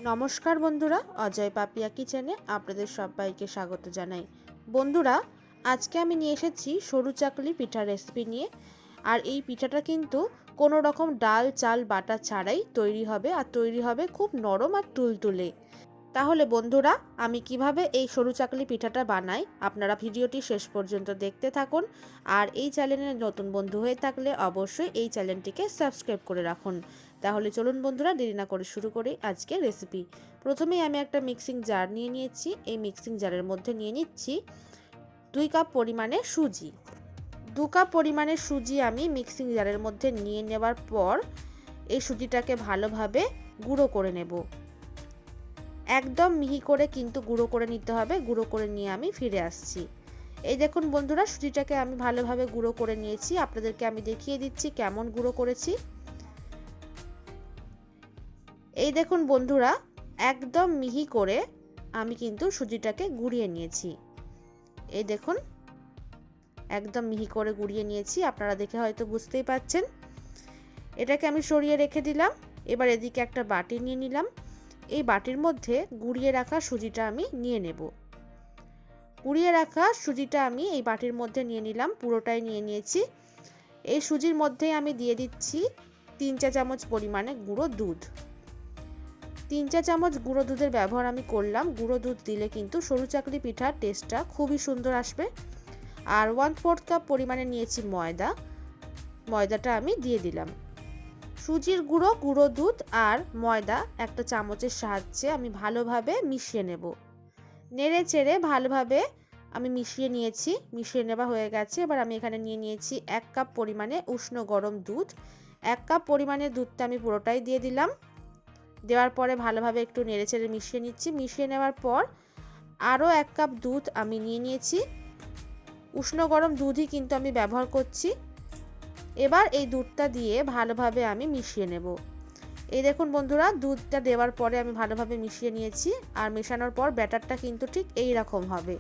নমস্কার বন্ধুরা, অজয় পাপিয়া কিচেনে আপনাদের সবাইকে স্বাগত জানাই। বন্ধুরা, আজকে আমি নিয়ে এসেছি সরু চাকলি পিঠার রেসিপি নিয়ে। আর এই পিঠাটা কিন্তু কোনো রকম ডাল চাল বাটা ছাড়াই তৈরি হবে, আর তৈরি হবে খুব নরম আর তুলতুলে। তাহলে বন্ধুরা, আমি কিভাবে এই সরু চাকলি পিঠাটা বানাই আপনারা ভিডিওটি শেষ পর্যন্ত দেখতে থাকুন। আর এই চ্যানেলে নতুন বন্ধু হয়ে থাকলে অবশ্যই এই চ্যানেলটিকে সাবস্ক্রাইব করে রাখুন। তাহলে চলুন বন্ধুরা, দেরি না করে শুরু করি আজকের রেসিপি। প্রথমেই আমি একটা মিক্সিং জার নিয়ে নিয়েছি। এই মিক্সিং জারের মধ্যে নিয়ে নিচ্ছি 2 কাপ পরিমাণে সুজি। 2 কাপ পরিমাণে সুজি আমি মিক্সিং জারের মধ্যে নিয়ে নেবার পর এই সুজিটাকে ভালোভাবে গুঁড়ো করে নেব। একদম মিহি করে কিন্তু গুঁড়ো করে নিতে হবে। গুঁড়ো করে নিয়ে আমি ফিরে আসছি। এই দেখুন বন্ধুরা, সুজিটাকে আমি ভালোভাবে গুঁড়ো করে নিয়েছি। আপনাদেরকে আমি দেখিয়ে দিচ্ছি কেমন গুঁড়ো করেছি। এই দেখুন বন্ধুরা, একদম মিহি করে আমি কিন্তু সুজিটাকে গুঁড়িয়ে নিয়েছি। এই দেখুন, একদম মিহি করে গুঁড়িয়ে নিয়েছি। আপনারা দেখে হয়তো বুঝতেই পাচ্ছেন। এটাকে আমি সরিয়ে রেখে দিলাম। এবার এদিকে একটা বাটি নিয়ে নিলাম। এই বাটির মধ্যে গুঁড়িয়ে রাখা সুজিটা আমি নিয়ে নেব। গুঁড়িয়ে রাখা সুজিটা আমি এই বাটির মধ্যে নিয়ে নিলাম, পুরোটাই নিয়ে নিয়েছি। এই সুজির মধ্যেই আমি দিয়ে দিচ্ছি 3 চা চামচ পরিমাণে গুঁড়ো দুধ। 3 চা চামচ গুঁড়ো দুধের ব্যবহার আমি করলাম। গুঁড়ো দুধ দিলে কিন্তু সরু চাকলি পিঠার টেস্টটা খুবই সুন্দর আসবে। আর 1/4 কাপ পরিমাণে নিয়েছি ময়দা। ময়দাটা আমি দিয়ে দিলাম। সুজির গুঁড়ো, গুঁড়ো দুধ আর ময়দা একটা চামচের সাহায্যে আমি ভালোভাবে মিশিয়ে নেব। নেড়ে চেড়ে ভালোভাবে আমি মিশিয়ে নিয়েছি। মিশিয়ে নেওয়া হয়ে গেছে। এবার আমি এখানে নিয়ে নিয়েছি 1 কাপ পরিমাণে উষ্ণ গরম দুধ। 1 কাপ পরিমাণে দুধটা আমি পুরোটাই দিয়ে দিলাম। দেওয়ার পরে ভালোভাবে একটু নেড়ে চেড়ে মিশিয়ে নিচ্ছি। মিশিয়ে নেওয়ার পর আরও 1 কাপ দুধ আমি নিয়ে নিয়েছি। উষ্ণ গরম দুধই কিন্তু আমি ব্যবহার করছি। এবার এই দুধটা দিয়ে ভালোভাবে আমি মিশিয়ে নেব। এই দেখুন বন্ধুরা, দুধটা দেওয়ার পরে আমি ভালোভাবে মিশিয়ে নিয়েছি। আর মেশানোর পর ব্যাটারটা কিন্তু ঠিক এই রকম হবে।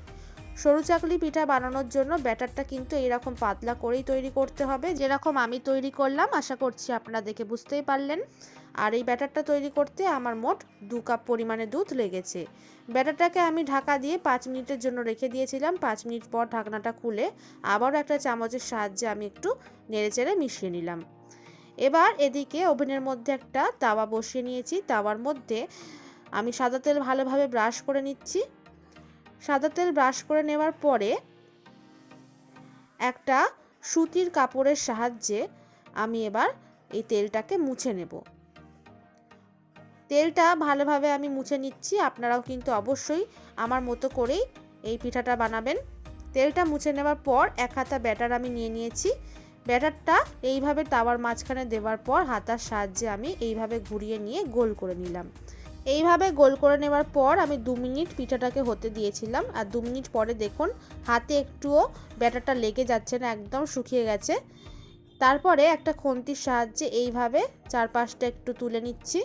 সরু চাকলি পিঠা বানানোর জন্য ব্যাটারটা কিন্তু এইরকম পাতলা করেই তৈরি করতে হবে, যেরকম আমি তৈরি করলাম। আশা করছি আপনারা দেখে বুঝতেই পারলেন। আর এই ব্যাটারটা তৈরি করতে আমার মোট 2 কাপ পরিমাণে দুধ লেগেছে। ব্যাটারটাকে আমি ঢাকা দিয়ে 5 মিনিটের জন্য রেখে দিয়েছিলাম। 5 মিনিট পর ঢাকনাটা খুলে আবারও একটা চামচের সাহায্যে আমি একটু নেড়েচেড়ে মিশিয়ে নিলাম। এবার এদিকে ওভেনের মধ্যে একটা তাওয়া বসিয়ে নিয়েছি। তাওয়ার মধ্যে আমি সাদা তেল ভালোভাবে ব্রাশ করে নিচ্ছি। সাদা তেল ব্রাশ করে নেওয়ার পরে একটা সুতির কাপড়ের সাহায্যে আমি এবার এই তেলটাকে মুছে নেব। তেলটা ভালোভাবে আমি মুছে নিচ্ছি। আপনারাও কিন্তু অবশ্যই আমার মতো করেই এই পিঠাটা বানাবেন। তেলটা মুছে নেওয়ার পর 1 হাতা ব্যাটার আমি নিয়ে নিয়েছি। ব্যাটারটা এইভাবে তাওয়ার মাঝখানে দেওয়ার পর হাতার সাহায্যে আমি এইভাবে ঘুরিয়ে নিয়ে গোল করে নিলাম। এইভাবে গোল করে নেওয়ার পর আমি 2 মিনিট পিঠাটাকে হতে দিয়েছিলাম। আর 2 মিনিট পরে দেখুন হাতে একটুও ব্যাটারটা লেগে যাচ্ছে না, একদম শুকিয়ে গেছে। তারপরে একটা খুন্তির সাহায্যে এইভাবে চারপাশটা একটু তুলে নিচ্ছি।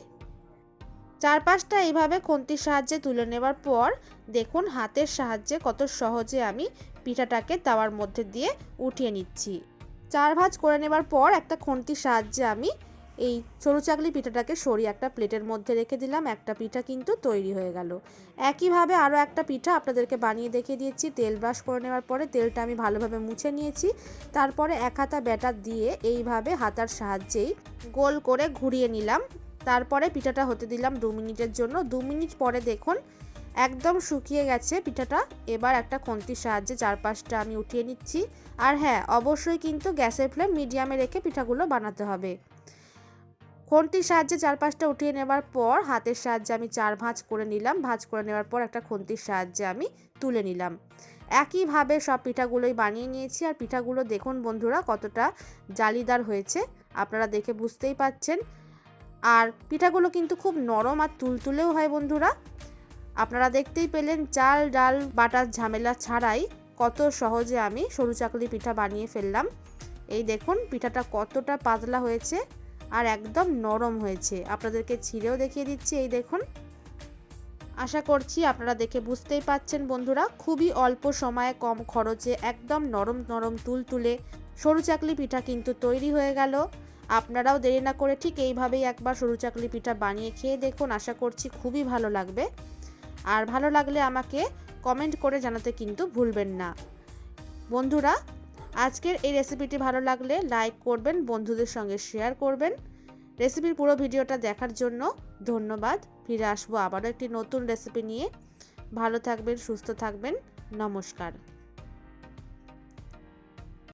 চারপাশটা এইভাবে খুন্তির সাহায্যে তুলে নেওয়ার পর দেখুন হাতের সাহায্যে কত সহজে আমি পিঠাটাকে তাওয়ার মধ্যে দিয়ে উঠিয়ে নিচ্ছি। 4 ভাঁজ করে নেওয়ার পর একটা খুন্তির সাহায্যে আমি এই সরু চাকলি পিঠাটাকে সরিয়ে একটা প্লেটের মধ্যে রেখে দিলাম। একটা পিঠা কিন্তু তৈরি হয়ে গেল। একইভাবে আরও একটা পিঠা আপনাদেরকে বানিয়ে দেখিয়ে দিয়েছি। তেল ব্রাশ করে নেওয়ার পরে তেলটা আমি ভালোভাবে মুছে নিয়েছি। তারপরে 1 হাতা ব্যাটার দিয়ে এইভাবে হাতার সাহায্যেই গোল করে ঘুরিয়ে নিলাম। তারপরে পিঠাটা হতে দিলাম 2 মিনিটের জন্য। 2 মিনিট পরে দেখুন একদম শুকিয়ে গেছে পিঠাটা। এবার একটা খুন্তির সাহায্যে চারপাশটা আমি উঠিয়ে নিচ্ছি। আর হ্যাঁ, অবশ্যই কিন্তু গ্যাসের ফ্লেম মিডিয়ামে রেখে পিঠাগুলো বানাতে হবে। খুন্তির সাহায্যে চারপাশটা উঠিয়ে নেওয়ার পর হাতের সাহায্যে আমি 4 ভাঁজ করে নিলাম। ভাঁজ করে নেওয়ার পর একটা খুন্তির সাহায্যে আমি তুলে নিলাম। একইভাবে সব পিঠাগুলোই বানিয়ে নিয়েছি। আর পিঠাগুলো দেখুন বন্ধুরা কতটা জালিদার হয়েছে, আপনারা দেখে বুঝতেই পাচ্ছেন। আর পিঠাগুলো কিন্তু খুব নরম আর তুলতুলেও হয় বন্ধুরা। আপনারা দেখতেই পেলেন চাল ডাল বাটার ঝামেলা ছাড়াই কত সহজে আমি সরু চাকলি পিঠা বানিয়ে ফেললাম। এই দেখুন পিঠাটা কতটা পাতলা হয়েছে আর একদম নরম হয়েছে। আপনাদেরকে ছিঁড়েও দেখিয়ে দিচ্ছি। এই দেখুন, আশা করছি আপনারা দেখে বুঝতেই পাচ্ছেন বন্ধুরা। খুবই অল্প সময়ে কম খরচে একদম নরম নরম তুলতুলে সরু চাকলি পিঠা কিন্তু তৈরি হয়ে গেল। আপনারাও দেরি না করে ঠিক এইভাবেই একবার সরু চাকলি পিঠা বানিয়ে খেয়ে দেখুন, আশা করছি খুবই ভালো লাগবে। আর ভালো লাগলে আমাকে কমেন্ট করে জানাতে কিন্তু ভুলবেন না। বন্ধুরা, আজকের এই রেসিপিটি ভালো লাগলে লাইক করবেন, বন্ধুদের সঙ্গে শেয়ার করবেন। রেসিপির পুরো ভিডিওটা দেখার জন্য ধন্যবাদ। ফিরে আসবো আবারও একটি নতুন রেসিপি নিয়ে। ভালো থাকবেন, সুস্থ থাকবেন। নমস্কার।